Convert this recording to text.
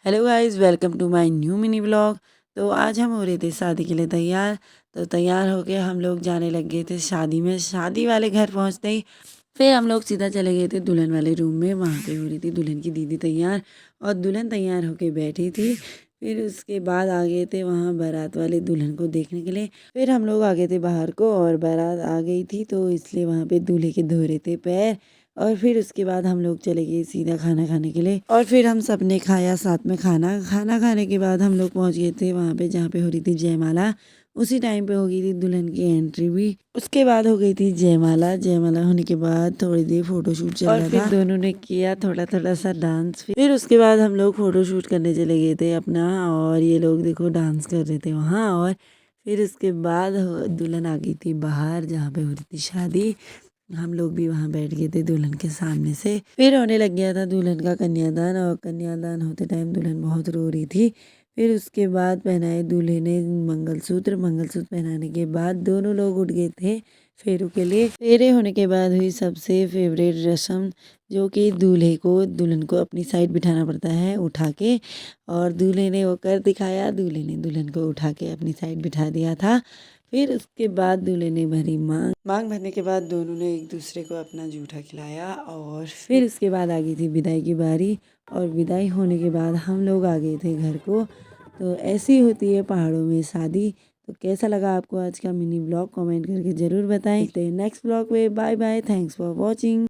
Hello guys, welcome to my new mini vlog. तो आज हम हो रहे थे शादी के लिए तैयार। तो तैयार होके हम लोग जाने लग गए थे शादी में। शादी वाले घर पहुंचते ही फिर हम लोग सीधा चले गए थे दुल्हन वाले रूम में। वहाँ पे हो रही थी दुल्हन की दीदी तैयार और दुल्हन तैयार होके बैठी थी। फिर उसके बाद आ गए थे वहाँ बारात वाले दुल्हन को देखने के लिए। फिर हम लोग आ गए थे बाहर को और बारात आ गई थी, तो इसलिए वहाँ पे दूल्हे के धो रहे थे पैर। और फिर उसके बाद हम लोग चले गए सीधा खाना खाने के लिए और फिर हम सब ने खाया साथ में खाना। खाना खाने के बाद हम लोग पहुंच गए थे वहाँ पे जहाँ पे हो रही थी जयमाला। उसी टाइम पे हो गई थी दुल्हन की एंट्री भी। उसके बाद हो गई थी जयमाला। जयमाला होने के बाद थोड़ी देर फोटोशूट चल रहा था। फिर दोनों ने किया थोड़ा थोड़ा सा डांस। फिर उसके बाद हम लोग फोटोशूट करने चले गए थे अपना। और ये लोग देखो डांस कर रहे थे वहाँ। और फिर उसके बाद दुल्हन आ गई थी बाहर जहाँ पे हो रही थी शादी। हम लोग भी वहाँ बैठ गए थे दुल्हन के सामने से। फिर होने लग गया था दुल्हन का कन्यादान। और कन्यादान होते टाइम दुल्हन बहुत रो रही थी। फिर उसके बाद पहनाए दूल्हे ने मंगलसूत्र। मंगलसूत्र पहनाने के बाद दोनों लोग उठ गए थे फेरों के लिए। फेरे होने के बाद हुई सबसे फेवरेट रस्म, जो कि दूल्हे को दुल्हन को अपनी साइड बिठाना पड़ता है उठा के। और दूल्हे ने वो कर दिखाया। दूल्हे ने दुल्हन को उठा के अपनी साइड बिठा दिया था। फिर उसके बाद दूल्हे ने भरी मांग। मांग भरने के बाद दोनों ने एक दूसरे को अपना जूठा खिलाया। और फिर उसके बाद आ गई थी विदाई की बारी। और विदाई होने के बाद हम लोग आ गए थे घर को। तो ऐसी होती है पहाड़ों में शादी। तो कैसा लगा आपको आज का मिनी ब्लॉग, कमेंट करके ज़रूर बताएं। नेक्स्ट ब्लॉग में bye bye, thanks for watching.